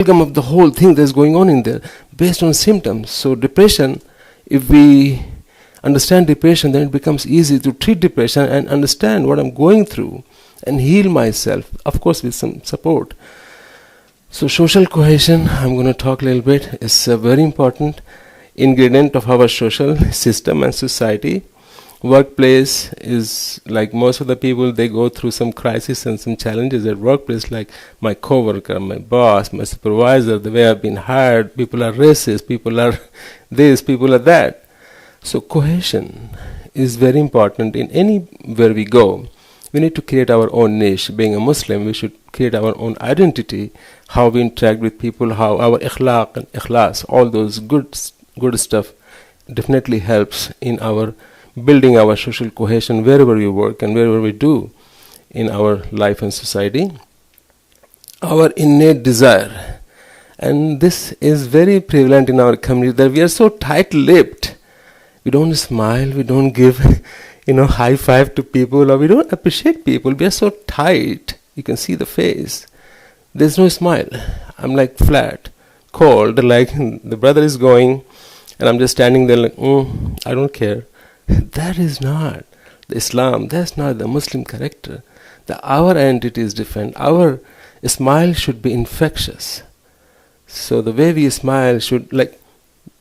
amalgam of the whole thing that's going on in there based on symptoms. So depression, if we understand depression, then it becomes easy to treat depression and understand what I'm going through and heal myself, of course with some support. So social cohesion, I'm going to talk a little bit, is a very important ingredient of our social system and society. Workplace is like most of the people, they go through some crisis and some challenges at workplace, like my coworker, my boss, my supervisor, the way I've been hired, people are racist, people are this, people are that. So cohesion is very important in anywhere we go. We need to create our own niche. Being a Muslim, we should create our own identity, how we interact with people, how our ikhlaq and ikhlas, all those good stuff definitely helps in our building our social cohesion wherever we work and wherever we do in our life and society. Our innate desire, and this is very prevalent in our community, that we are so tight-lipped. We don't smile, we don't give high five to people, or we don't appreciate people. We are so tight, you can see the face. There's no smile. I'm like flat, cold, like the brother is going and I'm just standing there like, I don't care. That is not the Islam, that's not the Muslim character. Our entity is different. Our smile should be infectious. So the way we smile should like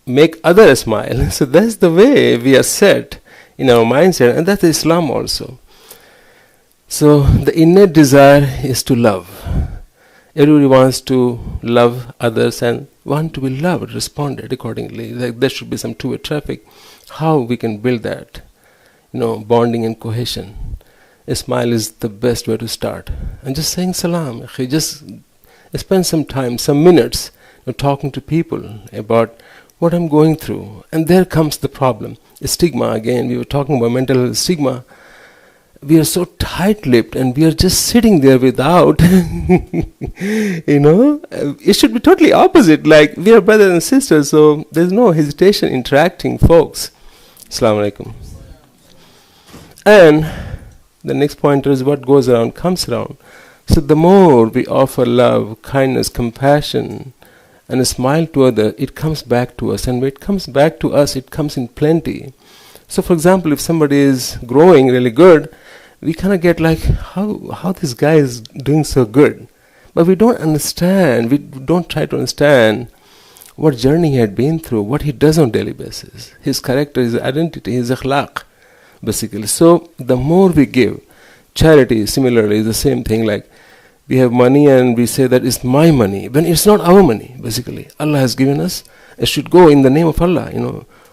make others smile. So that's the way we are set in our mindset, and that's Islam also. So the innate desire is to love. Everybody wants to love others and want to be loved, responded accordingly. Like there should be some two-way traffic. How we can build that, bonding and cohesion. A smile is the best way to start. And just saying salam. Just spend some time, some minutes, talking to people about what I'm going through. And there comes the problem. Stigma again. We were talking about mental health stigma. We are so tight-lipped and we are just sitting there without, it should be totally opposite. Like we are brothers and sisters, so there's no hesitation interacting, folks. Assalamu alaikum. And the next pointer is what goes around comes around. So the more we offer love, kindness, compassion, and a smile to others, it comes back to us. And when it comes back to us, it comes in plenty. So for example, if somebody is growing really good, we kind of get like, how this guy is doing so good. But we don't understand, we don't try to understand what journey he had been through, what he does on a daily basis. His character, his identity, his akhlaq, basically. So the more we give, charity similarly is the same thing. Like we have money and we say that it's my money, when it's not our money, basically. Allah has given us, it should go in the name of Allah,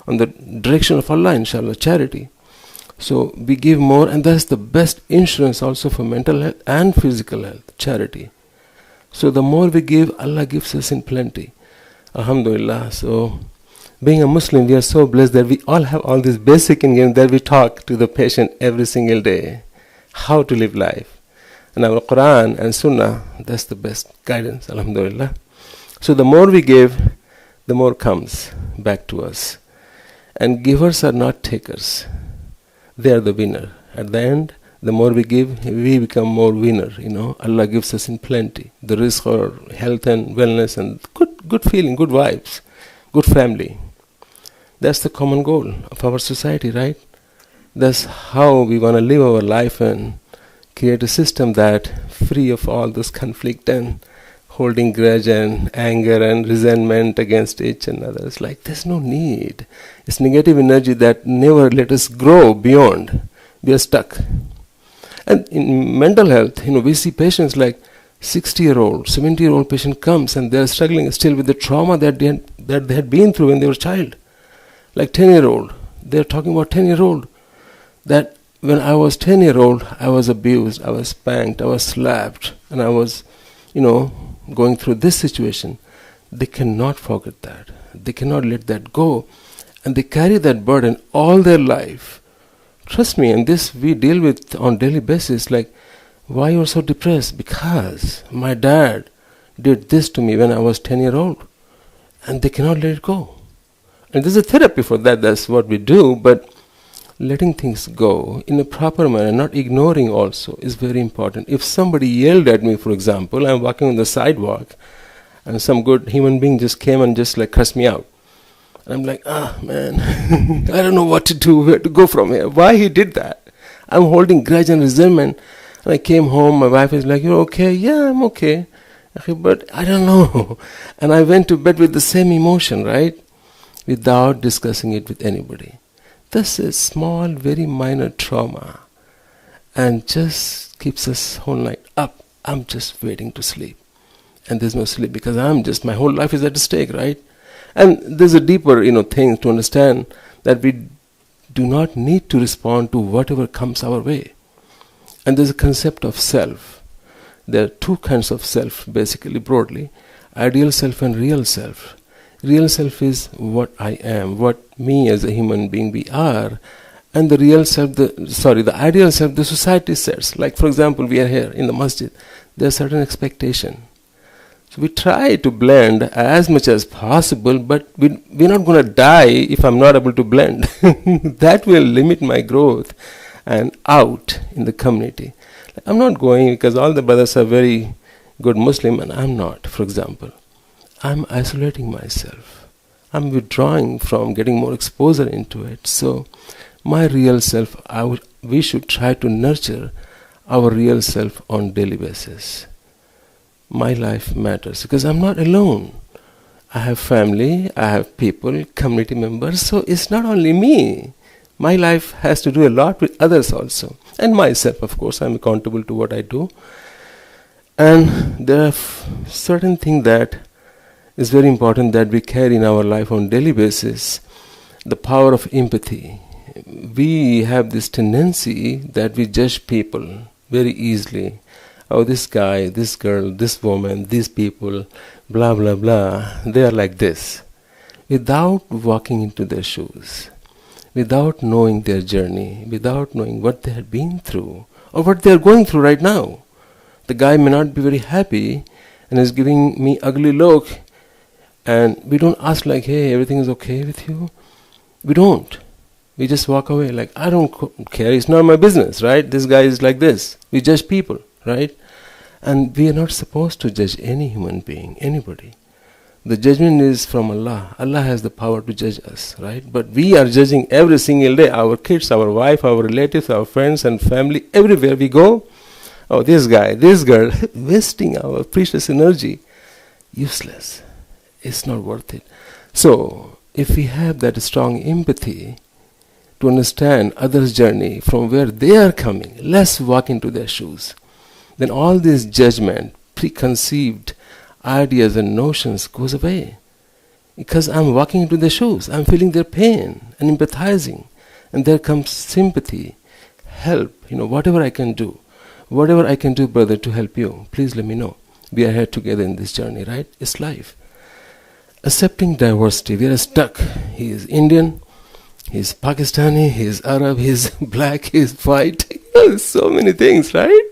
on the direction of Allah, inshallah, charity. So we give more, and that's the best insurance also for mental health and physical health, charity. So the more we give, Allah gives us in plenty. Alhamdulillah. So being a Muslim, we are so blessed that we all have all these basic ingredients that we talk to the patient every single day. How to live life. And our Quran and Sunnah, that's the best guidance, alhamdulillah. So the more we give, the more comes back to us. And givers are not takers. They are the winner. At the end, the more we give, we become more winner. Allah gives us in plenty. The rizq for health and wellness and good feeling, good vibes, good family. That's the common goal of our society, right? That's how we want to live our life and create a system that free of all this conflict and holding grudge and anger and resentment against each another. It's like there's no need. It's negative energy that never let us grow beyond. We are stuck. And in mental health, we see patients like 60-year-old, 70-year-old patient comes and they're struggling still with the trauma that they had been through when they were a child. Like 10-year-old. They're talking about 10-year-old. That when I was 10-year-old, I was abused, I was spanked, I was slapped, and I was, going through this situation. They cannot forget that. They cannot let that go. And they carry that burden all their life. Trust me, and this we deal with on daily basis. Like, why you are so depressed? Because my dad did this to me when I was 10-year-old. And they cannot let it go. And there's a therapy for that. That's what we do. But letting things go in a proper manner, not ignoring also, is very important. If somebody yelled at me, for example, I'm walking on the sidewalk, and some good human being just came and just like cursed me out. And I'm like, man, I don't know what to do, where to go from here. Why he did that? I'm holding grudge and resentment. And I came home, my wife is like, you're okay? Yeah, I'm okay. Okay, but I don't know. And I went to bed with the same emotion, right? Without discussing it with anybody. This is small, very minor trauma. And just keeps us whole night up. I'm just waiting to sleep. And there's no sleep because my whole life is at stake, right? And there's a deeper, thing to understand that we do not need to respond to whatever comes our way. And there's a concept of self. There are two kinds of self, basically, broadly. Ideal self and real self. Real self is what I am, what me as a human being we are. And the real self, the ideal self, the society sets. Like, for example, we are here in the masjid. There's certain expectation. So we try to blend as much as possible, but we're not going to die if I'm not able to blend. That will limit my growth and out in the community. I'm not going because all the brothers are very good Muslim and I'm not, for example. I'm isolating myself. I'm withdrawing from getting more exposure into it. So my real self, we should try to nurture our real self on daily basis. My life matters because I'm not alone. I have family, I have people, community members, so it's not only me. My life has to do a lot with others also. And myself, of course, I'm accountable to what I do. And there are certain things that is very important that we carry in our life on daily basis. The power of empathy. We have this tendency that we judge people very easily. Oh, this guy, this girl, this woman, these people, blah, blah, blah, they are like this. Without walking into their shoes, without knowing their journey, without knowing what they have been through, or what they are going through right now. The guy may not be very happy and is giving me ugly look, and we don't ask like, hey, everything is okay with you? We don't. We just walk away like, I don't care, it's not my business, right? This guy is like this. We judge people. Right? And we are not supposed to judge any human being, anybody. The judgment is from Allah. Allah has the power to judge us, right? But we are judging every single day, our kids, our wife, our relatives, our friends and family, everywhere we go. Oh, this guy, this girl, wasting our precious energy. Useless. It's not worth it. So, if we have that strong empathy to understand others' journey from where they are coming, let's walk into their shoes. Then all this judgment, preconceived ideas and notions goes away. Because I'm walking into their shoes, I'm feeling their pain and empathizing. And there comes sympathy, help, whatever I can do. Whatever I can do, brother, to help you, please let me know. We are here together in this journey, right? It's life. Accepting diversity, we are stuck. He is Indian, he is Pakistani, he is Arab, he is black, he is white. So many things, right?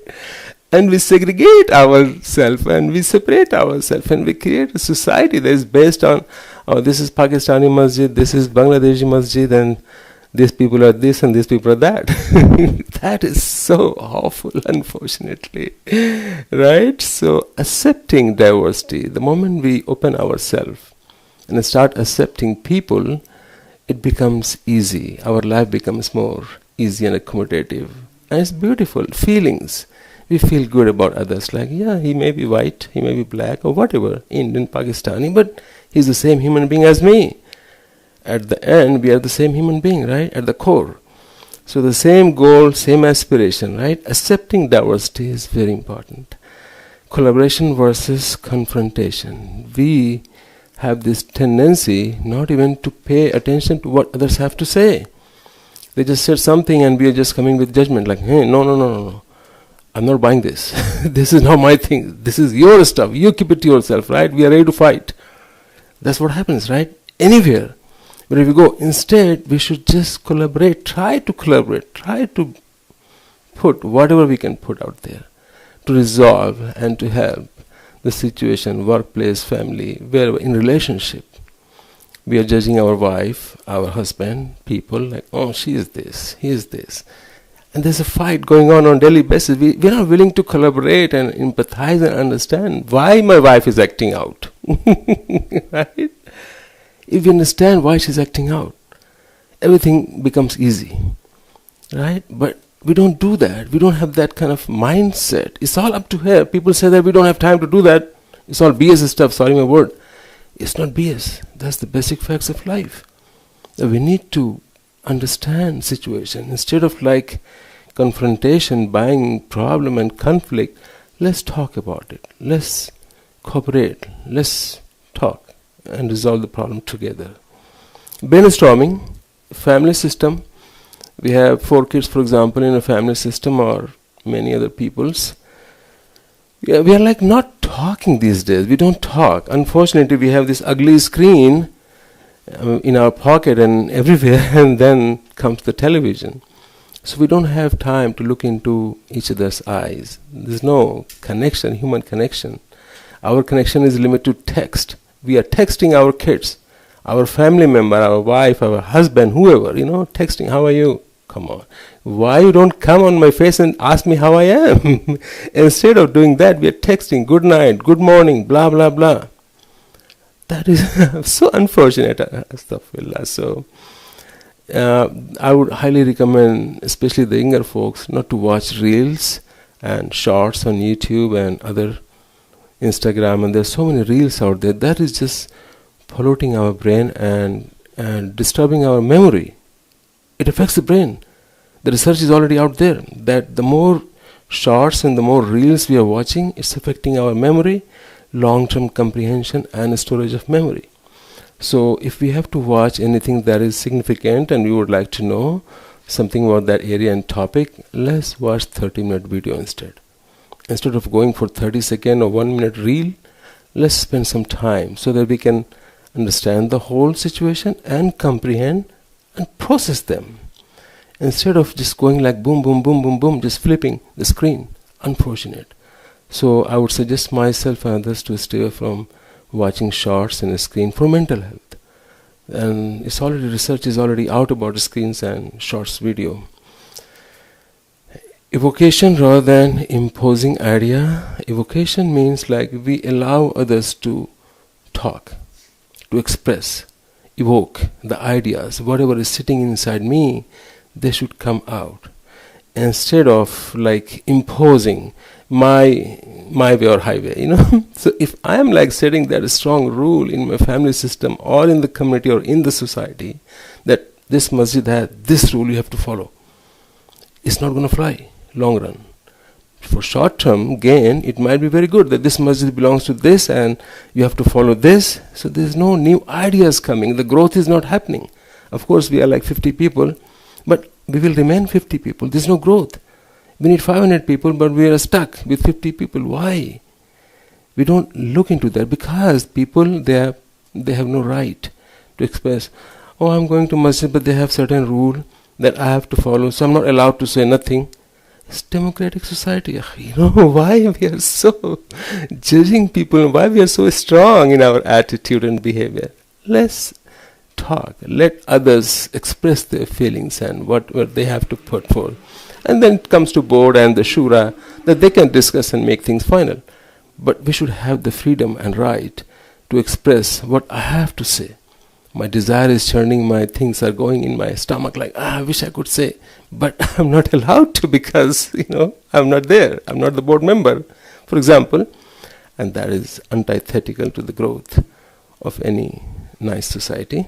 And we segregate ourselves and we separate ourselves and we create a society that is based on, oh, this is Pakistani masjid, this is Bangladeshi masjid, and these people are this and these people are that. That is so awful, unfortunately. Right? So accepting diversity, the moment we open ourselves and start accepting people, it becomes easy. Our life becomes more easy and accommodative. And it's beautiful. Feelings. We feel good about others, like, yeah, he may be white, he may be black, or whatever, Indian, Pakistani, but he's the same human being as me. At the end, we are the same human being, right? At the core. So the same goal, same aspiration, right? Accepting diversity is very important. Collaboration versus confrontation. We have this tendency not even to pay attention to what others have to say. They just said something and we are just coming with judgment, like, hey, no. I'm not buying this. This is not my thing. This is your stuff. You keep it to yourself, right? We are ready to fight. That's what happens, right? Anywhere. But if we go, instead, we should just collaborate. Try to collaborate. Try to put whatever we can put out there to resolve and to help the situation, workplace, family, wherever, in relationship. We are judging our wife, our husband, people, like, oh, she is this, he is this. And there's a fight going on daily basis. We're not willing to collaborate and empathize and understand why my wife is acting out. Right? If we understand why she's acting out, everything becomes easy. Right? But we don't do that. We don't have that kind of mindset. It's all up to her. People say that we don't have time to do that. It's all BS stuff, sorry my word. It's not BS. That's the basic facts of life. That we need to understand situation. Instead of like confrontation, buying problem and conflict, let's talk about it. Let's cooperate. Let's talk and resolve the problem together. Brainstorming, family system. We have 4 kids, for example, in a family system or many other people's. Yeah, we are like not talking these days. We don't talk. Unfortunately, we have this ugly screen in our pocket and everywhere, and then comes the television. So we don't have time to look into each other's eyes. There's no connection, human connection. Our connection is limited to text. We are texting our kids, our family member, our wife, our husband, whoever, texting, how are you? Come on. Why you don't come on my face and ask me how I am? Instead of doing that, we are texting, good night, good morning, blah, blah, blah. That is so unfortunate. Astaghfirullah. So, I would highly recommend, especially the younger folks, not to watch reels and shorts on YouTube and other Instagram. And there's so many reels out there. That is just polluting our brain and disturbing our memory. It affects the brain. The research is already out there that the more shorts and the more reels we are watching, it's affecting our memory, long-term comprehension and storage of memory. So if we have to watch anything that is significant and we would like to know something about that area and topic, let's watch 30-minute video instead. Instead of going for 30-second or 1-minute reel, let's spend some time so that we can understand the whole situation and comprehend and process them. Instead of just going like boom, boom, boom, boom, boom, just flipping the screen. Unfortunate. So I would suggest myself and others to stay away from watching shorts and a screen for mental health. And research is already out about screens and shorts video. Evocation rather than imposing idea. Evocation means like we allow others to talk, to express, evoke the ideas. Whatever is sitting inside me, they should come out. Instead of like imposing my way or highway, So if I am like setting that strong rule in my family system or in the community or in the society, that this masjid has this rule you have to follow, it's not going to fly long run. For short term gain, it might be very good that this masjid belongs to this and you have to follow this. So there's no new ideas coming. The growth is not happening. Of course, we are like 50 people, but we will remain 50 people. There's no growth. We need 500 people, but we are stuck with 50 people. Why? We don't look into that because people, they have no right to express, oh, I'm going to masjid, but they have certain rule that I have to follow, so I'm not allowed to say nothing. It's democratic society. Why we are so judging people, why we are so strong in our attitude and behavior. Let's talk. Let others express their feelings and what they have to put forth. And then it comes to board and the shura that they can discuss and make things final. But we should have the freedom and right to express what I have to say. My desire is churning, my things are going in my stomach like, I wish I could say, but I'm not allowed to because, I'm not there. I'm not the board member, for example. And that is antithetical to the growth of any nice society.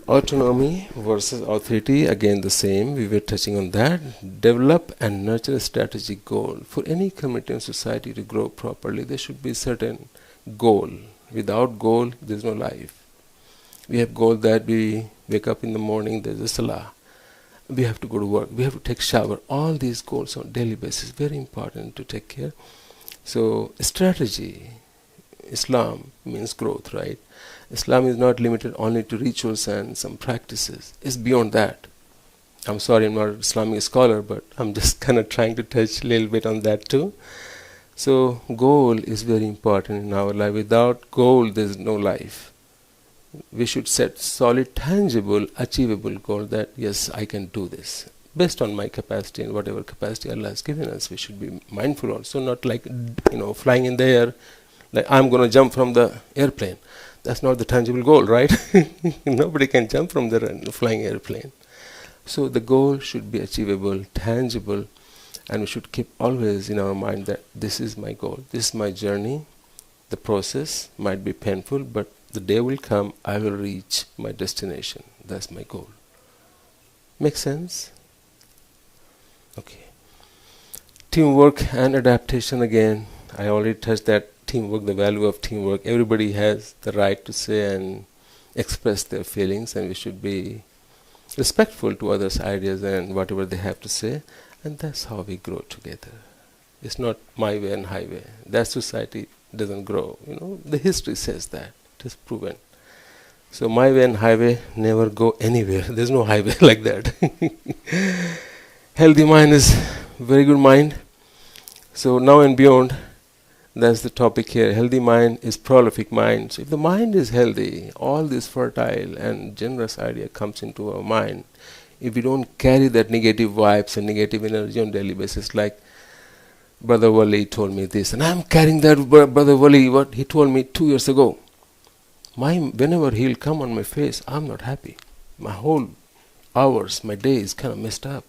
Autonomy versus authority, again the same, we were touching on that. Develop and nurture a strategic goal. For any community and society to grow properly, there should be a certain goal. Without goal, there's no life. We have goal that we wake up in the morning, there's a salah. We have to go to work, we have to take shower. All these goals on daily basis, very important to take care. So strategy, Islam means growth, right? Islam is not limited only to rituals and some practices. It's beyond that. I'm sorry, I'm not an Islamic scholar, but I'm just kind of trying to touch a little bit on that too. So goal is very important in our life. Without goal, there's no life. We should set solid, tangible, achievable goal that, yes, I can do this. based on my capacity and whatever capacity Allah has given us. We should be mindful also, not like, flying in the air, like I'm going to jump from the airplane. That's not the tangible goal, right? Nobody can jump from the flying airplane. So the goal should be achievable, tangible, and we should keep always in our mind that this is my goal, this is my journey. The process might be painful, but the day will come, I will reach my destination. That's my goal. Make sense? Okay. Teamwork and adaptation again. I already touched that. Teamwork, the value of teamwork. Everybody has the right to say and express their feelings, and we should be respectful to others' ideas and whatever they have to say, and that's how we grow together. It's not my way and highway. That society doesn't grow. The history says that. It is proven. So my way and highway never go anywhere. There's no highway like that. Healthy mind is very good mind. So now and beyond, that's the topic here. Healthy mind is prolific mind. So if the mind is healthy, all this fertile and generous idea comes into our mind. If we don't carry that negative vibes and negative energy on daily basis, like Brother Wali told me this, and I'm carrying that Brother Wali, what he told me 2 years ago. Whenever he'll come on my face, I'm not happy. My whole hours, my day is kind of messed up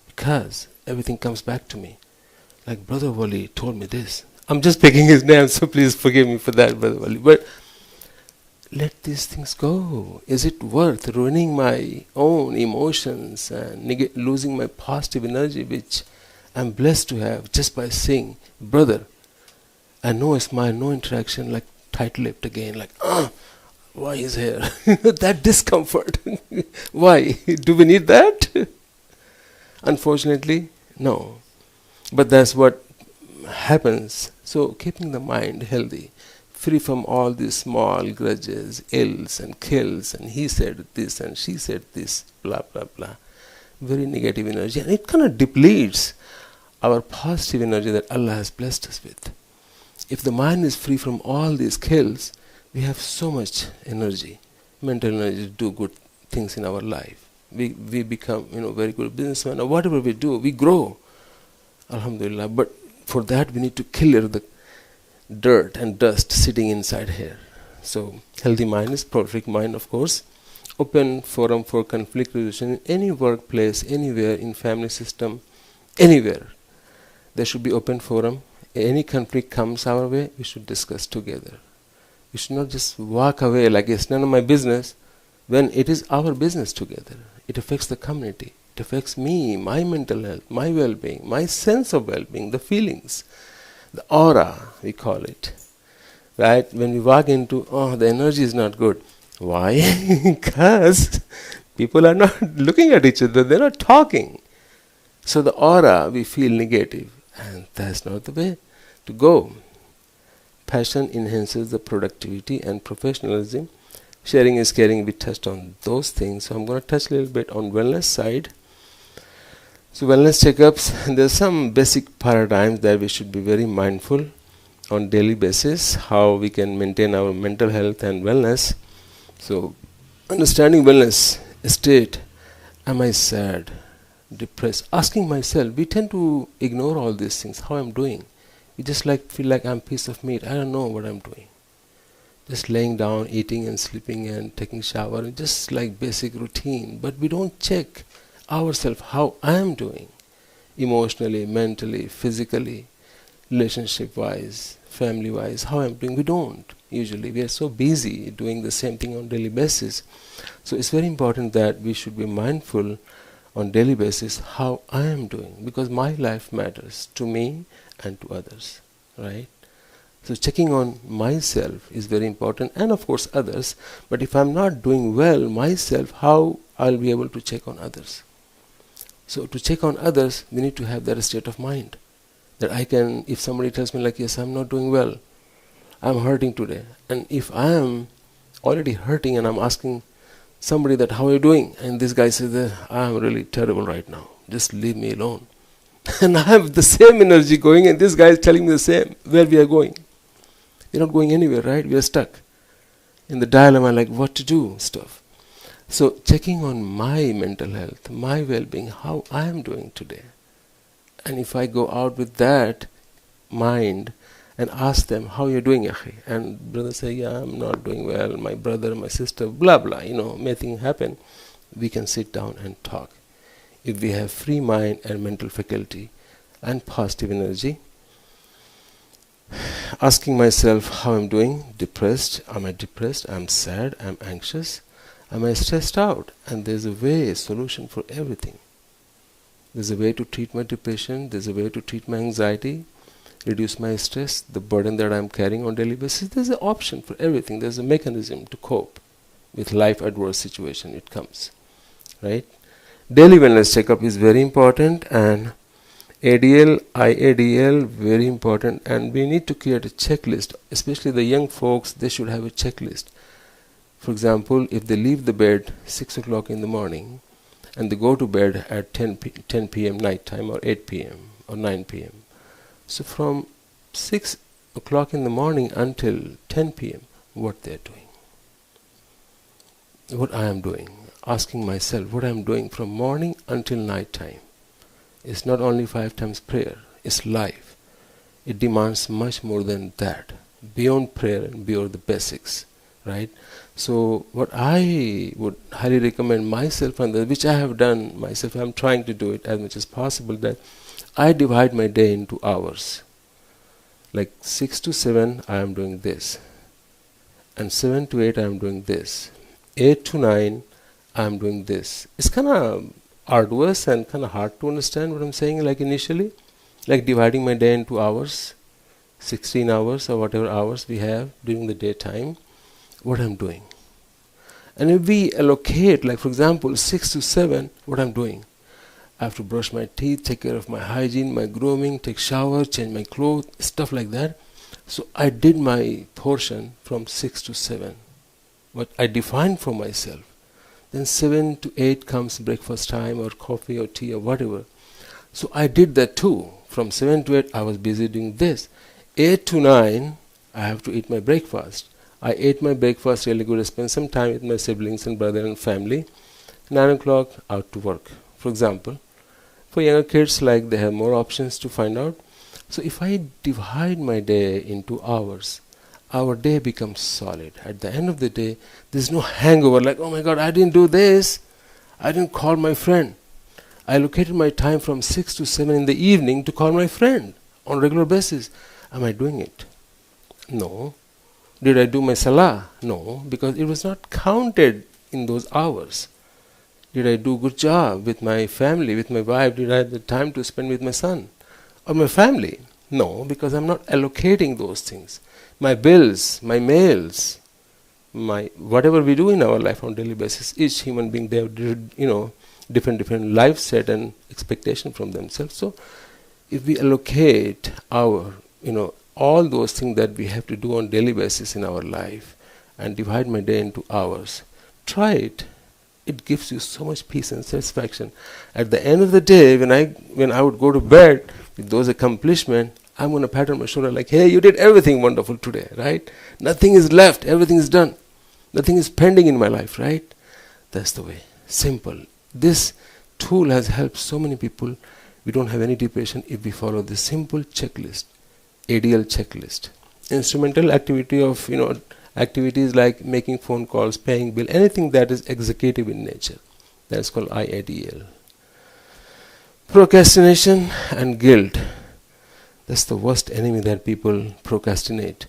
because everything comes back to me. Like Brother Wali told me this. I'm just picking his name, so please forgive me for that, Brother Wali. But let these things go. Is it worth ruining my own emotions and losing my positive energy, which I'm blessed to have just by saying, brother, and no smile, no interaction, like tight-lipped again, like, why is here? That discomfort. Why? Do we need that? Unfortunately, no. But that's what happens. So keeping the mind healthy, free from all these small grudges, ills and kills, and he said this and she said this, blah, blah, blah. Very negative energy. And it kind of depletes our positive energy that Allah has blessed us with. If the mind is free from all these kills, we have so much energy, mental energy to do good things in our life. We become, very good businessmen, or whatever we do, we grow. Alhamdulillah. But for that, we need to clear the dirt and dust sitting inside here. So, healthy mind is prolific mind, of course. Open forum for conflict resolution in any workplace, anywhere, in family system, anywhere. There should be open forum. Any conflict comes our way, we should discuss together. We should not just walk away like it's none of my business, when it is our business together. It affects the community. It affects me, my mental health, my well-being, my sense of well-being, the feelings, the aura, we call it. Right? When we walk into, the energy is not good. Why? Because people are not looking at each other, they're not talking. So the aura, we feel negative. And that's not the way to go. Passion enhances the productivity and professionalism. Sharing is caring. We touched on those things. So I'm going to touch a little bit on wellness side. So wellness checkups, there's some basic paradigms that we should be very mindful on daily basis, how we can maintain our mental health and wellness. So understanding wellness state, am I sad, depressed? Asking myself, we tend to ignore all these things, how I'm doing. We just feel like I'm a piece of meat. I don't know what I'm doing. Just laying down, eating and sleeping and taking shower, just like basic routine. But we don't check ourselves how I am doing, emotionally, mentally, physically, relationship-wise, family-wise, how I'm doing. We don't. Usually we are so busy doing the same thing on daily basis. So it's very important that we should be mindful on daily basis how I am doing, because my life matters to me and to others, right? So checking on myself is very important, and of course others. But if I'm not doing well myself, how I'll be able to check on others? So to check on others, we need to have that state of mind, that I can, if somebody tells me like, yes, I'm not doing well, I'm hurting today, and if I am already hurting and I'm asking somebody that, how are you doing? And this guy says that, I'm really terrible right now, just leave me alone. And I have the same energy going, and this guy is telling me the same, where we are going. We're not going anywhere, right? We are stuck in the dilemma, like what to do stuff. So checking on my mental health, my well-being, how I am doing today. And if I go out with that mind and ask them, how you're doing, Akhi? And brother say, yeah, I'm not doing well, my brother, my sister, blah, blah, may things happen. We can sit down and talk. If we have free mind and mental faculty and positive energy, asking myself how I'm doing, depressed, am I depressed, I'm sad, I'm anxious, am I stressed out? And there's a way, a solution for everything. There's a way to treat my depression, there's a way to treat my anxiety, reduce my stress, the burden that I'm carrying on daily basis. There's an option for everything. There's a mechanism to cope with life adverse situation. It comes, right? Daily wellness checkup is very important, and ADL, IADL, very important, and we need to create a checklist. Especially the young folks, they should have a checklist. For example, if they leave the bed 6 o'clock in the morning and they go to bed at 10 p.m. night time, or 8 p.m. or 9 p.m. So from 6 o'clock in the morning until 10 p.m., what they're doing, what I am doing, asking myself what I am doing from morning until night time. It's not only 5 times prayer, it's life. It demands much more than that, beyond prayer and beyond the basics, right? So what I would highly recommend myself, and which I have done myself, I'm trying to do it as much as possible, that I divide my day into hours. Like 6 to 7 I am doing this, and 7 to 8 I am doing this, 8 to 9 I am doing this. It's kind of arduous and kind of hard to understand what I'm saying, like initially, like dividing my day into hours, 16 hours or whatever hours we have during the daytime, what I'm doing. And if we allocate, like for example 6 to 7, what I'm doing, I have to brush my teeth, take care of my hygiene, my grooming, take shower, change my clothes, stuff like that. So I did my portion from 6 to 7, what I defined for myself. Then 7 to 8 comes breakfast time or coffee or tea or whatever. So I did that too. From 7 to 8 I was busy doing this. 8 to 9 I have to eat my breakfast. I ate my breakfast really good. I spent some time with my siblings and brother and family. 9 o'clock out to work, for example. For younger kids, like, they have more options to find out. So if I divide my day into hours, our day becomes solid. At the end of the day, there's no hangover like, oh my God, I didn't do this. I didn't call my friend. I allocated my time from 6 to 7 in the evening to call my friend on a regular basis. Am I doing it? No. Did I do my salah? No, because it was not counted in those hours. Did I do a good job with my family, with my wife? Did I have the time to spend with my son or my family? No, because I'm not allocating those things. My bills, my mails, my whatever we do in our life on a daily basis, each human being, they have different life set and expectation from themselves. So if we allocate our, all those things that we have to do on daily basis in our life and divide my day into hours, try it. It gives you so much peace and satisfaction. At the end of the day, when I would go to bed with those accomplishments, I'm going to pat on my shoulder like, hey, you did everything wonderful today, right? Nothing is left, everything is done. Nothing is pending in my life, right? That's the way. Simple. This tool has helped so many people. We don't have any depression if we follow this simple checklist, ADL checklist. Instrumental activity of, activities like making phone calls, paying bill, anything that is executive in nature. That's called IADL. Procrastination and guilt. That's the worst enemy that people procrastinate.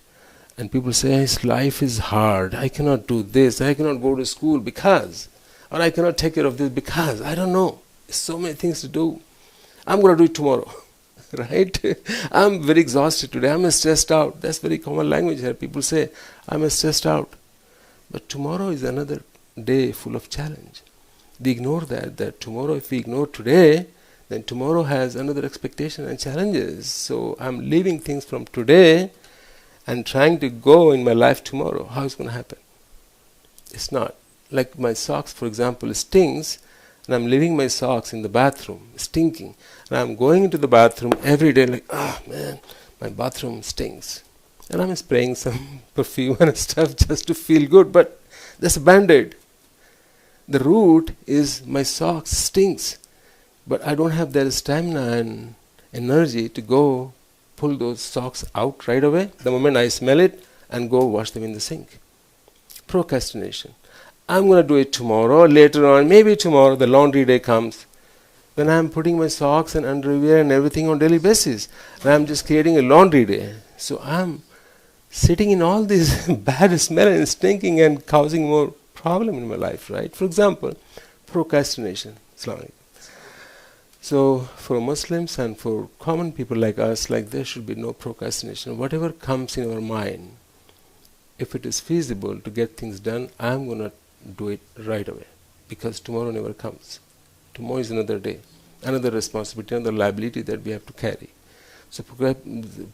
And people say, life is hard. I cannot do this. I cannot go to school because, or I cannot take care of this because, I don't know. There's so many things to do. I'm going to do it tomorrow. Right? I'm very exhausted today. I'm stressed out. That's very common language here. People say, I'm stressed out. But tomorrow is another day full of challenge. We ignore that tomorrow, if we ignore today, then tomorrow has another expectation and challenges. So I'm leaving things from today and trying to go in my life tomorrow. How is it going to happen? It's not. Like my socks, for example, stings, and I'm leaving my socks in the bathroom, stinking. And I'm going into the bathroom every day like, man, my bathroom stinks. And I'm spraying some perfume and stuff just to feel good, but that's a band-aid. The root is my socks stinks, but I don't have that stamina and energy to go pull those socks out right away the moment I smell it and go wash them in the sink. Procrastination. I'm going to do it tomorrow, later on, maybe tomorrow. The laundry day comes when I'm putting my socks and underwear and everything on daily basis, and I'm just creating a laundry day. So I'm sitting in all this bad smell and stinking and causing more problem in my life, right? For example, procrastination. Assalamu alaikum. So for Muslims and for common people like us, like there should be no procrastination. Whatever comes in our mind, if it is feasible to get things done, I'm going to do it right away, because tomorrow never comes. Tomorrow is another day, another responsibility, another liability that we have to carry. So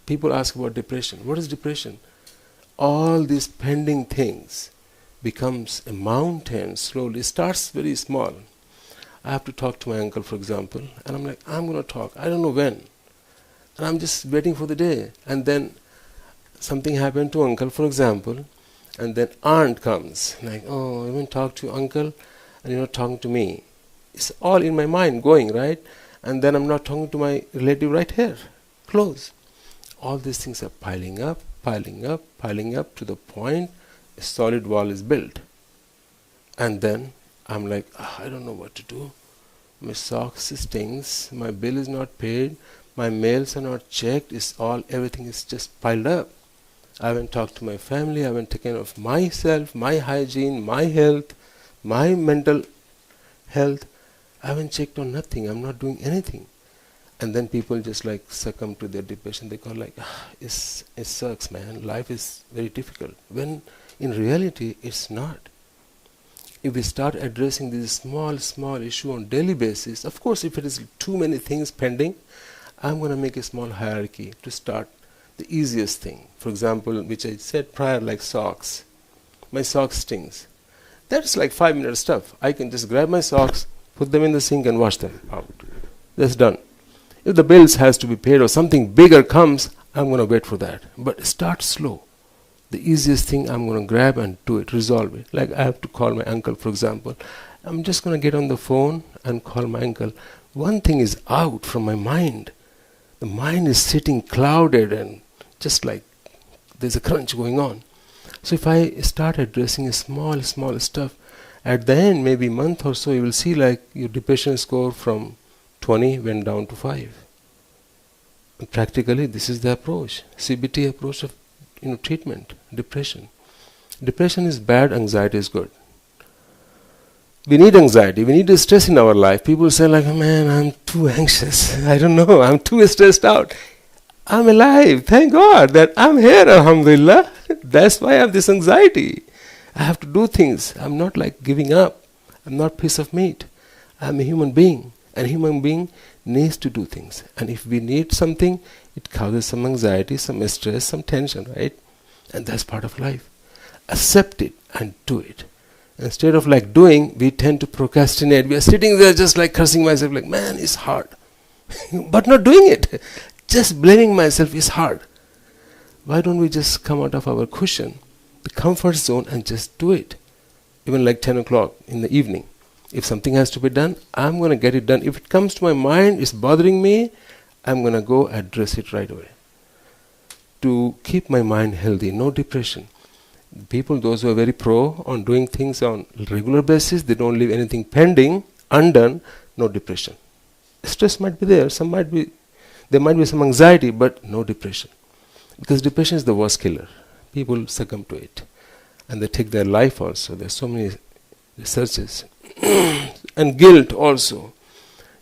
people ask about depression. What is depression? All these pending things becomes a mountain slowly. It starts very small. I have to talk to my uncle, for example, and I'm like, I'm going to talk. I don't know when. And I'm just waiting for the day. And then something happened to uncle, for example, and then aunt comes. Like, oh, I went to talk to uncle, and you're not talking to me. It's all in my mind going, right? And then I'm not talking to my relative right here, close. All these things are piling up, piling up, piling up to the point a solid wall is built. And then I'm like, I don't know what to do. My socks stinks, my bill is not paid, my mails are not checked, everything is just piled up. I haven't talked to my family, I haven't taken care of myself, my hygiene, my health, my mental health. I haven't checked on nothing, I'm not doing anything. And then people just like succumb to their depression. They call like, it sucks, man, life is very difficult. When in reality, it's not. If we start addressing this small issue on daily basis, of course, if it is too many things pending, I'm going to make a small hierarchy to start the easiest thing. For example, which I said prior, like socks. My socks stings. That's like 5-minute stuff. I can just grab my socks, put them in the sink and wash them out. That's done. If the bills has to be paid or something bigger comes, I'm going to wait for that. But start slow. The easiest thing I'm going to grab and do it, resolve it. Like I have to call my uncle, for example. I'm just going to get on the phone and call my uncle. One thing is out from my mind. The mind is sitting clouded and just like there's a crunch going on. So if I start addressing a small stuff, at the end, maybe a month or so, you will see like your depression score from 20 went down to 5. And practically, this is the approach, CBT approach of treatment, depression. Depression is bad, anxiety is good. We need anxiety, we need stress in our life. People say like, man, I'm too anxious. I don't know, I'm too stressed out. I'm alive, thank God that I'm here, alhamdulillah. That's why I have this anxiety. I have to do things. I'm not like giving up. I'm not piece of meat. I'm a human being. And a human being needs to do things. And if we need something, it causes some anxiety, some stress, some tension, right? And that's part of life. Accept it and do it. Instead of like doing, we tend to procrastinate. We are sitting there just like cursing myself like, man, it's hard. But not doing it. Just blaming myself is hard. Why don't we just come out of our cushion, the comfort zone, and just do it? Even like 10 o'clock in the evening. If something has to be done, I'm going to get it done. If it comes to my mind, it's bothering me, I'm going to go address it right away. To keep my mind healthy, no depression. People, those who are very pro on doing things on regular basis, they don't leave anything pending, undone, no depression. Stress might be there, there might be some anxiety, but no depression. Because depression is the worst killer. People succumb to it. And they take their life also. There's so many researches. And guilt also.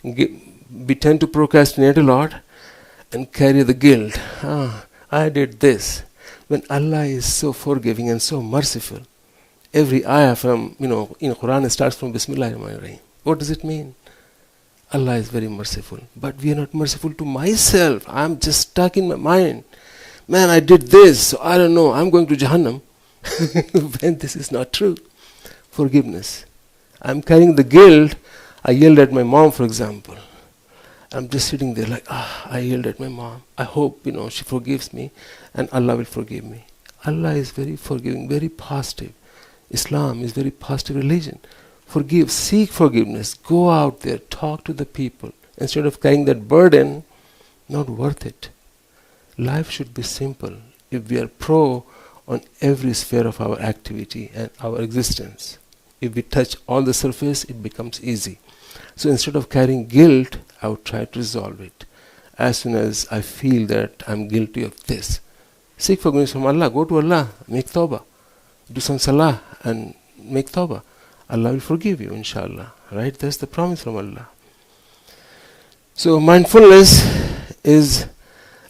We tend to procrastinate a lot and carry the guilt. I did this. When Allah is so forgiving and so merciful, every ayah from, in Quran starts from Bismillah ar-Rahman ar-Rahim. What does it mean? Allah is very merciful. But we are not merciful to myself. I'm just stuck in my mind. Man, I did this, so I don't know, I'm going to Jahannam. When this is not true. Forgiveness. I'm carrying the guilt. I yelled at my mom, for example. I'm just sitting there like, I yelled at my mom. I hope, she forgives me and Allah will forgive me. Allah is very forgiving, very positive. Islam is very positive religion. Forgive, seek forgiveness, go out there, talk to the people. Instead of carrying that burden, not worth it. Life should be simple if we are pro on every sphere of our activity and our existence. If we touch all the surface, it becomes easy. So instead of carrying guilt, I would try to resolve it. As soon as I feel that I'm guilty of this, seek forgiveness from Allah, go to Allah, make tawbah. Do some salah and make tawbah. Allah will forgive you, inshallah. Right? That's the promise from Allah. So mindfulness is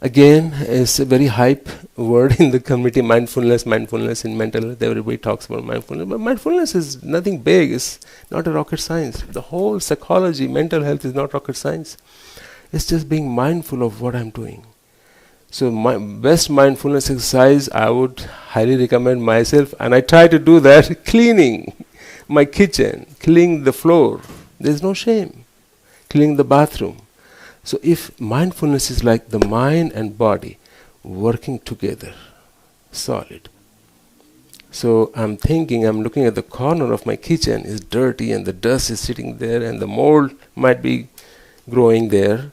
a very hype word in the community. Mindfulness in mental health. Everybody talks about mindfulness. But mindfulness is nothing big. It's not a rocket science. The whole psychology, mental health is not rocket science. It's just being mindful of what I'm doing. So my best mindfulness exercise, I would highly recommend myself, and I try to do that, cleaning my kitchen, cleaning the floor. There's no shame. Cleaning the bathroom. So if mindfulness is like the mind and body working together, solid. So I'm looking at the corner of my kitchen is dirty and the dust is sitting there and the mold might be growing there,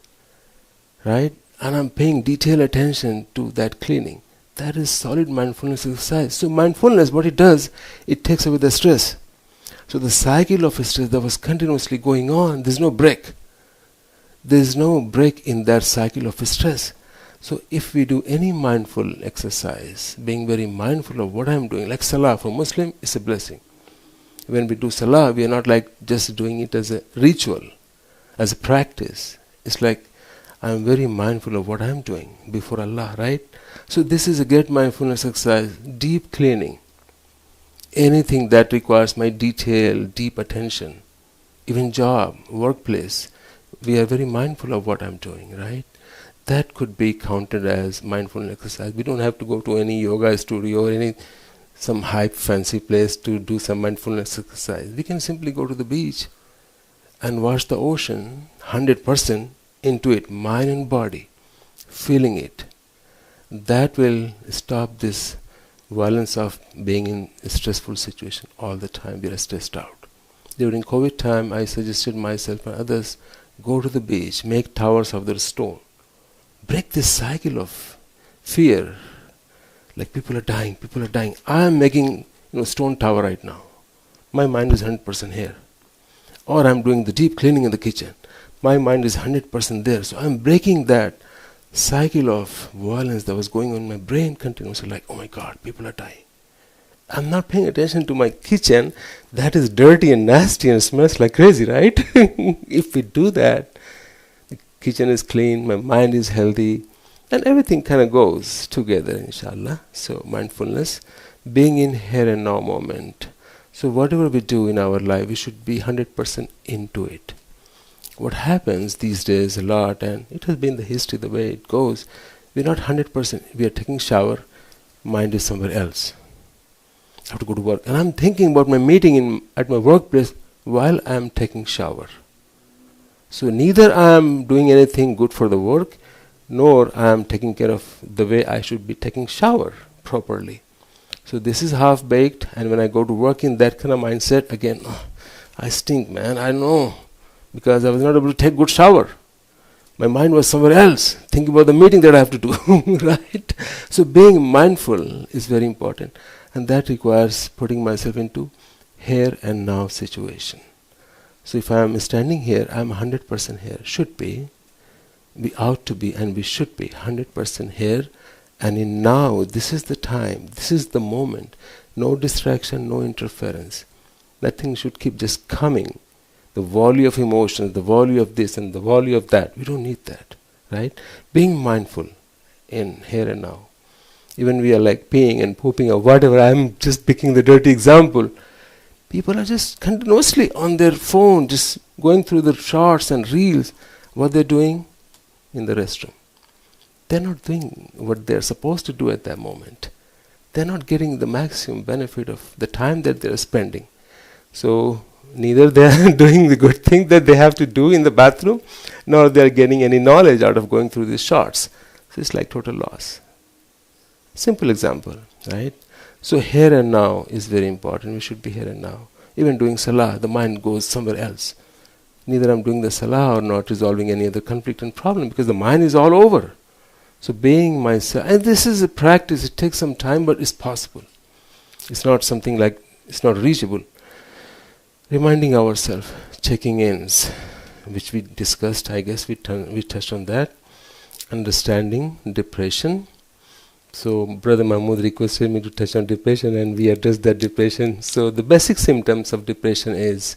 right? And I'm paying detailed attention to that cleaning. That is solid mindfulness exercise. So mindfulness, what it does, it takes away the stress. So the cycle of stress that was continuously going on, there's no break. There's no break in that cycle of stress. So if we do any mindful exercise, being very mindful of what I'm doing, like salah for Muslim is a blessing. When we do salah, we are not like just doing it as a ritual, as a practice. It's like I'm very mindful of what I'm doing before Allah, right? So this is a great mindfulness exercise, deep cleaning. Anything that requires my deep attention, even job, workplace, we are very mindful of what I'm doing, right? That could be counted as mindfulness exercise. We don't have to go to any yoga studio or some hype fancy place to do some mindfulness exercise. We can simply go to the beach and watch the ocean 100% into it, mind and body, feeling it. That will stop this violence of being in a stressful situation all the time. We are stressed out. During COVID time, I suggested myself and others, go to the beach, make towers of the stone. Break this cycle of fear. Like people are dying. I am making stone tower right now. My mind is 100% here. Or I'm doing the deep cleaning in the kitchen. My mind is 100% there. So I'm breaking that cycle of violence that was going on in my brain continuously. Like, oh my God, people are dying. I'm not paying attention to my kitchen. That is dirty and nasty and smells like crazy, right? If we do that, the kitchen is clean, my mind is healthy, and everything kind of goes together, inshallah. So mindfulness, being in here and now moment. So whatever we do in our life, we should be 100% into it. What happens these days a lot, and it has been the history, the way it goes, we're not 100%. We are taking shower, mind is somewhere else. I have to go to work. And I'm thinking about my meeting at my workplace while I'm taking shower. So neither I'm doing anything good for the work, nor I'm taking care of the way I should be taking shower properly. So this is half-baked, and when I go to work in that kind of mindset, again, I stink, man, I know, because I was not able to take good shower. My mind was somewhere else, thinking about the meeting that I have to do, right? So being mindful is very important. And that requires putting myself into here and now situation. So if I am standing here, I am 100% here. Should be. We ought to be and we should be 100% here. And in now, this is the time. This is the moment. No distraction, no interference. Nothing should keep just coming. The volley of emotions, the volley of this and the volley of that. We don't need that. Right? Being mindful in here and now. Even we are like peeing and pooping or whatever, I'm just picking the dirty example. People are just continuously on their phone, just going through the shorts and reels. What they're doing in the restroom. They're not doing what they're supposed to do at that moment. They're not getting the maximum benefit of the time that they're spending. So neither they're doing the good thing that they have to do in the bathroom, nor they're getting any knowledge out of going through these shorts. So it's like total loss. Simple example, right? So here and now is very important. We should be here and now. Even doing salah, the mind goes somewhere else. Neither I'm doing the salah or not resolving any other conflict and problem, because the mind is all over. So being myself, and this is a practice, it takes some time, but it's possible. It's not something like, it's not reachable. Reminding ourselves, checking ins, which we discussed, I guess we touched on that. Understanding depression. So Brother Mahmood requested me to touch on depression, and we addressed that depression. So the basic symptoms of depression is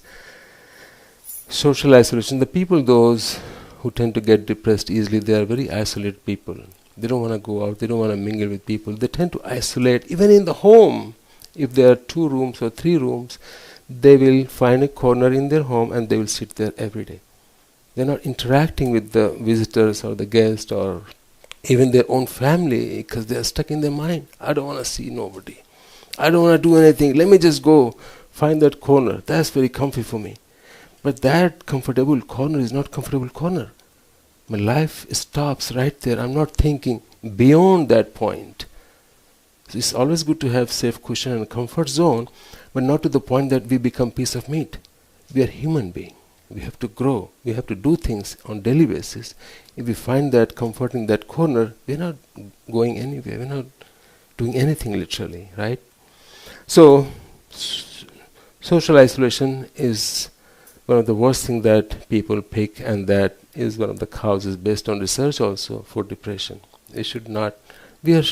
social isolation. The people, those who tend to get depressed easily, they are very isolated people. They don't want to go out, they don't want to mingle with people. They tend to isolate, even in the home. If there are 2 rooms or 3 rooms, they will find a corner in their home and they will sit there every day. They're not interacting with the visitors or the guests or even their own family, because they are stuck in their mind. I don't want to see nobody. I don't want to do anything. Let me just go find that corner. That's very comfy for me. But that comfortable corner is not comfortable corner. My life stops right there. I'm not thinking beyond that point. So it's always good to have safe cushion and comfort zone, but not to the point that we become piece of meat. We are human beings. We have to grow. We have to do things on daily basis. If we find that comfort in that corner, we're not going anywhere. We're not doing anything literally, right? So social isolation is one of the worst things that people pick, and that is one of the causes based on research also for depression. We are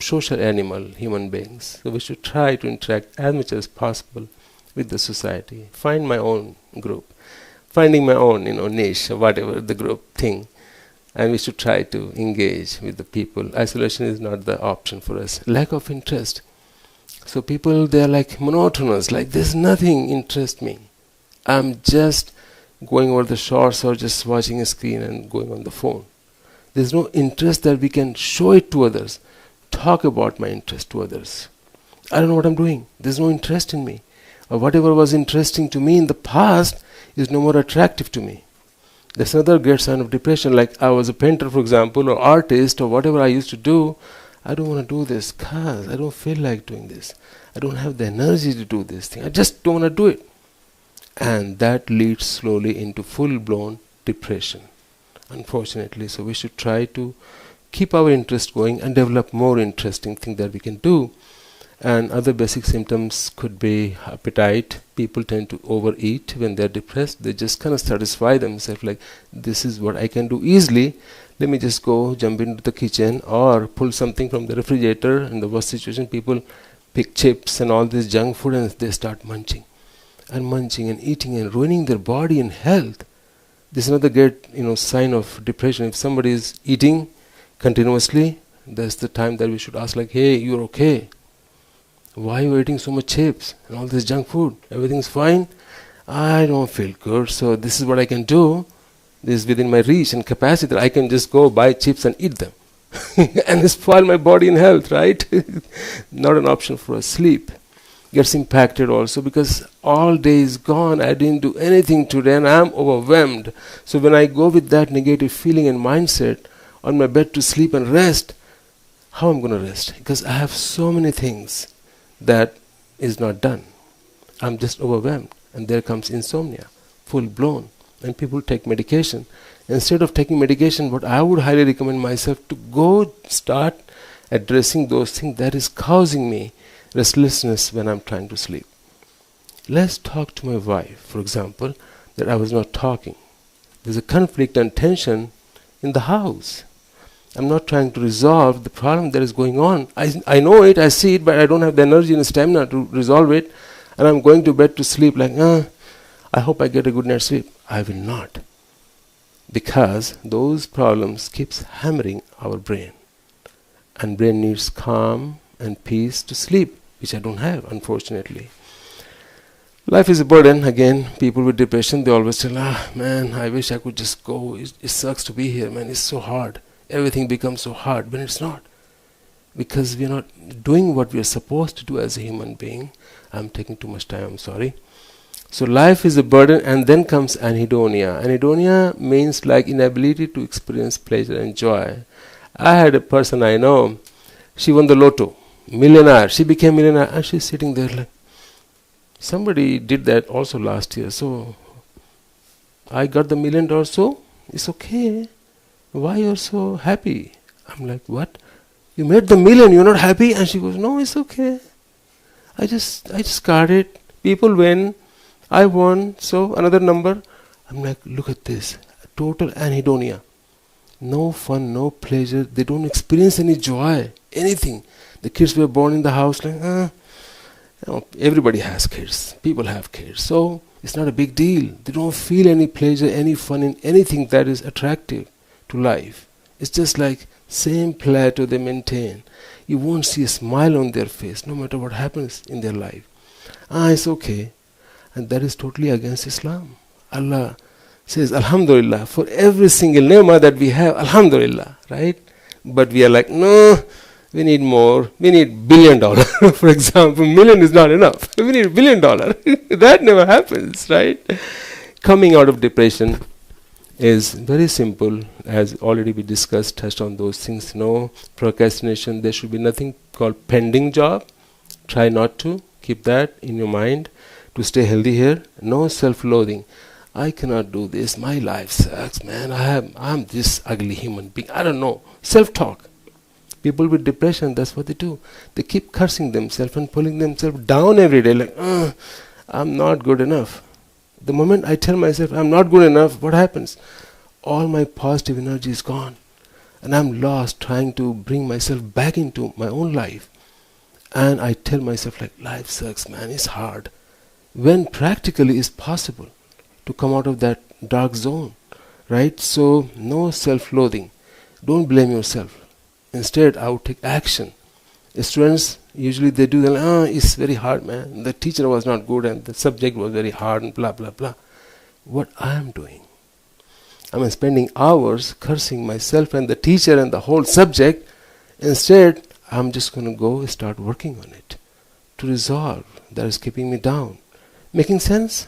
social animal, human beings, so we should try to interact as much as possible with the society. Find my own group, finding my own niche or whatever the group thing, and we should try to engage with the people. Isolation is not the option for us. Lack of interest. So people, they are like monotonous, like there's nothing interest me. I'm just going over the shorts or just watching a screen and going on the phone. There's no interest that we can show it to others. Talk about my interest to others. I don't know what I'm doing. There's no interest in me. Or whatever was interesting to me in the past is no more attractive to me. That's another great sign of depression. Like I was a painter, for example, or artist, or whatever I used to do. I don't want to do this because I don't feel like doing this. I don't have the energy to do this thing. I just don't want to do it. And that leads slowly into full-blown depression, unfortunately. So we should try to keep our interest going and develop more interesting things that we can do. And other basic symptoms could be appetite. People tend to overeat when they're depressed. They just kind of satisfy themselves, like, this is what I can do easily. Let me just go jump into the kitchen or pull something from the refrigerator. In the worst situation, people pick chips and all this junk food and they start munching and eating and ruining their body and health. This is another great sign of depression. If somebody is eating continuously, that's the time that we should ask, like, hey, you're okay? Why are you eating so much chips and all this junk food? Everything's fine? I don't feel good, so this is what I can do. This is within my reach and capacity that I can just go buy chips and eat them and spoil my body and health, right? Not an option for us. Sleep gets impacted also, because all day is gone. I didn't do anything today and I'm overwhelmed. So when I go with that negative feeling and mindset on my bed to sleep and rest, how I'm going to rest? Because I have so many things that is not done. I'm just overwhelmed, and there comes insomnia, full blown, and people take medication. Instead of taking medication, what I would highly recommend myself to go start addressing those things that is causing me restlessness when I'm trying to sleep. Let's talk to my wife, for example, that I was not talking. There's a conflict and tension in the house. I'm not trying to resolve the problem that is going on. I know it, I see it, but I don't have the energy and stamina to resolve it. And I'm going to bed to sleep like, I hope I get a good night's sleep. I will not. Because those problems keeps hammering our brain. And brain needs calm and peace to sleep, which I don't have, unfortunately. Life is a burden. Again, people with depression, they always tell, man, I wish I could just go. It sucks to be here, man. It's so hard. Everything becomes so hard, but it's not. Because we're not doing what we're supposed to do as a human being. I'm taking too much time, I'm sorry. So life is a burden, and then comes anhedonia. Anhedonia means like inability to experience pleasure and joy. I had a person I know, she won the lotto, millionaire. She became millionaire, and she's sitting there like, Somebody did that also last year. So I got the $1 million, so it's okay. Why you're so happy? I'm like, what? You made the million, you're not happy? And she goes, no, it's okay. I just got it. People win. I won. So another number. I'm like, look at this. Total anhedonia. No fun, no pleasure. They don't experience any joy, anything. The kids were born in the house like, everybody has kids. People have kids. So it's not a big deal. They don't feel any pleasure, any fun in anything that is attractive to life. It's just like same plateau they maintain. You won't see a smile on their face no matter what happens in their life. It's okay. And that is totally against Islam. Allah says, Alhamdulillah, for every single ni'mah that we have, Alhamdulillah, right? But we are like, no, we need more. We need $1 billion. For example, million is not enough. We need $1 billion. That never happens, right? Coming out of depression is very simple, as already we discussed, touched on those things. No procrastination. There should be nothing called pending job. Try not to. Keep that in your mind to stay healthy here. No self-loathing. I cannot do this. My life sucks, man. I'm this ugly human being. I don't know. Self-talk. People with depression, that's what they do. They keep cursing themselves and pulling themselves down every day. Like, I'm not good enough. The moment I tell myself I'm not good enough, what happens? All my positive energy is gone. And I'm lost trying to bring myself back into my own life. And I tell myself like, life sucks, man. It's hard. When practically it's possible to come out of that dark zone, right? So no self-loathing. Don't blame yourself. Instead, I would take action. Students, usually they do that, it's very hard, man. The teacher was not good and the subject was very hard and blah, blah, blah. What I am doing, I'm spending hours cursing myself and the teacher and the whole subject. Instead, I'm just going to go start working on it to resolve that is keeping me down. Making sense?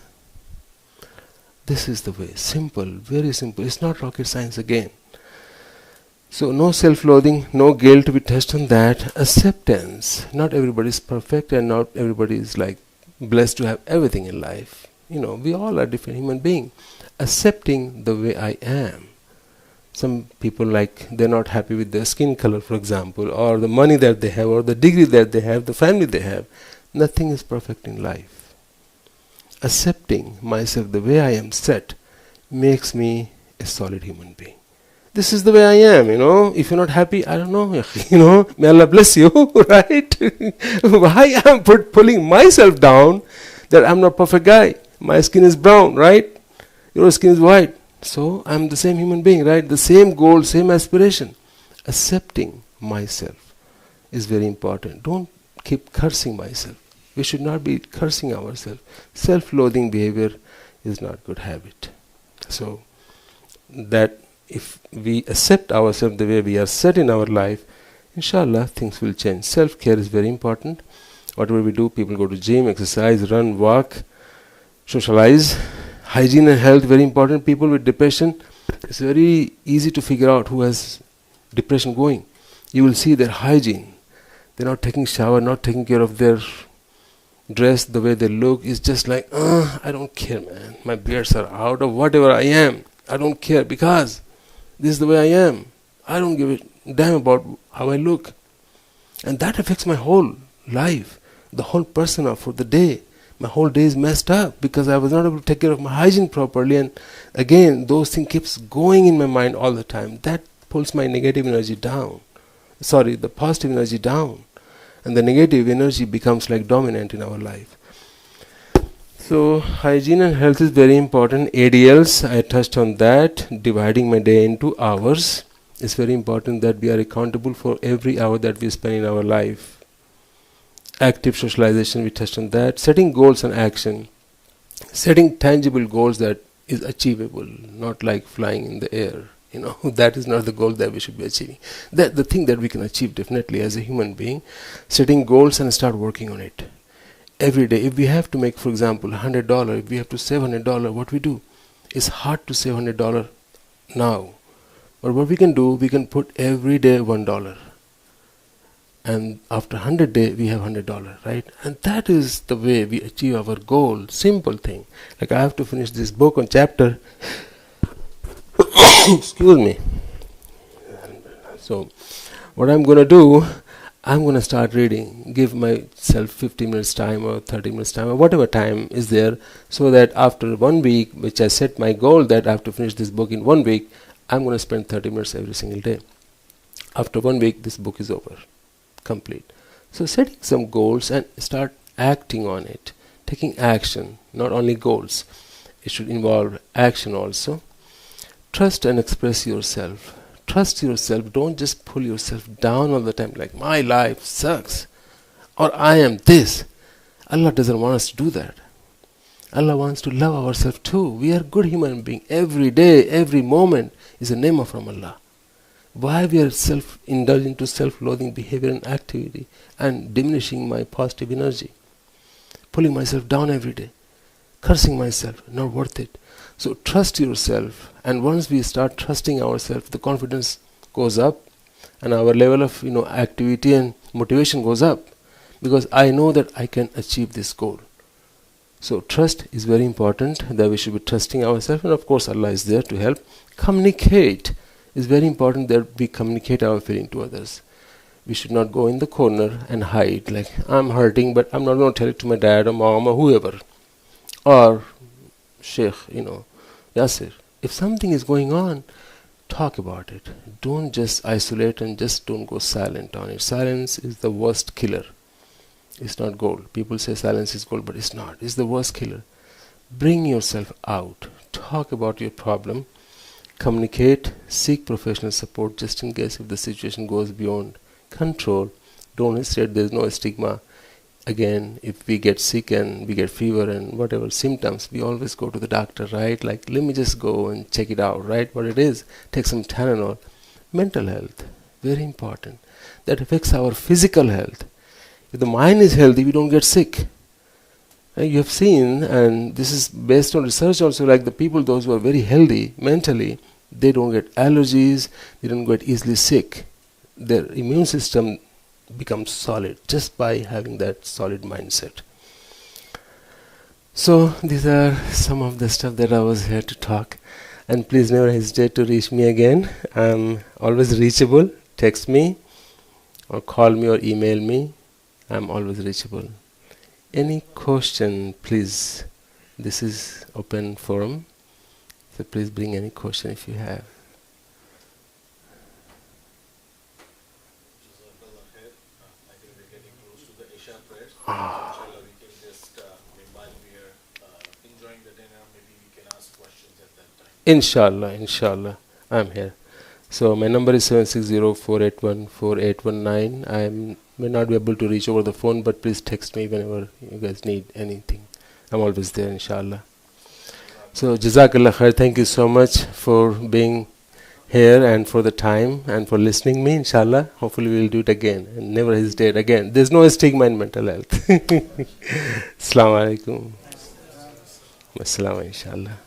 This is the way. Simple, very simple. It's not rocket science again. So no self-loathing, no guilt, we touched on that. Acceptance. Not everybody is perfect and not everybody is like blessed to have everything in life. We all are different human beings. Accepting the way I am. Some people they're not happy with their skin color, for example, or the money that they have, or the degree that they have, the family they have. Nothing is perfect in life. Accepting myself the way I am set makes me a solid human being. This is the way I am, If you're not happy, I don't know, May Allah bless you, right? Why I'm pulling myself down that I'm not a perfect guy. My skin is brown, right? Your skin is white. So I'm the same human being, right? The same goal, same aspiration. Accepting myself is very important. Don't keep cursing myself. We should not be cursing ourselves. Self-loathing behavior is not a good habit. So that if we accept ourselves the way we are set in our life, inshallah things will change. Self-care is very important. Whatever we do, people go to gym, exercise, run, walk, socialize. Hygiene and health, very important. People with depression, it's very easy to figure out who has depression going. You will see their hygiene. They're not taking shower, not taking care of their dress, the way they look. It's just like, I don't care, man. My beards are out, or whatever I am. I don't care because this is the way I am. I don't give a damn about how I look. And that affects my whole life, the whole persona for the day. My whole day is messed up because I was not able to take care of my hygiene properly. And again, those things keeps going in my mind all the time. That pulls my negative energy down. The positive energy down. And the negative energy becomes like dominant in our life. So hygiene and health is very important. ADLs, I touched on that. Dividing my day into hours. It's very important that we are accountable for every hour that we spend in our life. Active socialization, we touched on that. Setting goals and action. Setting tangible goals that is achievable, not like flying in the air. That is not the goal that we should be achieving. That the thing that we can achieve definitely as a human being. Setting goals and start working on it. Every day, if we have to make, for example, $100, if we have to save $100, what we do? It's hard to save $100 now. But what we can do, we can put every day $1. and after 100 days we have $100, right? And that is the way we achieve our goal. Simple thing. Like I have to finish this book on chapter. Excuse me. So what I'm going to do, I'm going to start reading, give myself 15 minutes time or 30 minutes time or whatever time is there, so that after 1 week, which I set my goal that I have to finish this book in 1 week, I'm going to spend 30 minutes every single day. After 1 week, this book is over, complete. So setting some goals and start acting on it, taking action, not only goals. It should involve action also. Trust and express yourself. Trust yourself. Don't just pull yourself down all the time like my life sucks or I am this. Allah doesn't want us to do that. Allah wants to love ourselves too. We are good human beings. Every day, every moment is a ni'mah from Allah. Why we are indulging to self-loathing behavior and activity and diminishing my positive energy, pulling myself down every day, cursing myself, not worth it. So trust yourself, and once we start trusting ourselves, the confidence goes up and our level of activity and motivation goes up, because I know that I can achieve this goal. So trust is very important, that we should be trusting ourselves, and of course Allah is there to help. Communicate is very important, that we communicate our feeling to others. We should not go in the corner and hide, like I'm hurting but I'm not going to tell it to my dad or mom or whoever, or Sheikh, Yasir. If something is going on, talk about it. Don't just isolate and just don't go silent on it. Silence is the worst killer. It's not gold. People say silence is gold, but it's not. It's the worst killer. Bring yourself out. Talk about your problem. Communicate. Seek professional support just in case if the situation goes beyond control. Don't hesitate. There's no stigma. Again, if we get sick and we get fever and whatever symptoms, we always go to the doctor, right? Like, let me just go and check it out, right? What it is. Take some Tylenol. Mental health, very important. That affects our physical health. If the mind is healthy, we don't get sick. You have seen, and this is based on research also, like the people, those who are very healthy mentally, they don't get allergies, they don't get easily sick. Their immune system becomes solid just by having that solid mindset. So these are some of the stuff that I was here to talk, and please never hesitate to reach me again. I'm always reachable. Text me or call me or email me. I'm always reachable. Any question, please. This is open forum, so please bring any question if you have. Inshallah, we can just, while we are enjoying the dinner, maybe we can ask questions at that time. Inshallah, I'm here. So my number is 760-481-4819. I may not be able to reach over the phone, but please text me whenever you guys need anything. I'm always there, inshallah. So Jazakallah khair. Thank you so much for being here and for the time and for listening me, inshallah. Hopefully we'll do it again and never hesitate again. There's no stigma in mental health. Assalamu alaikum. Assalamu inshallah.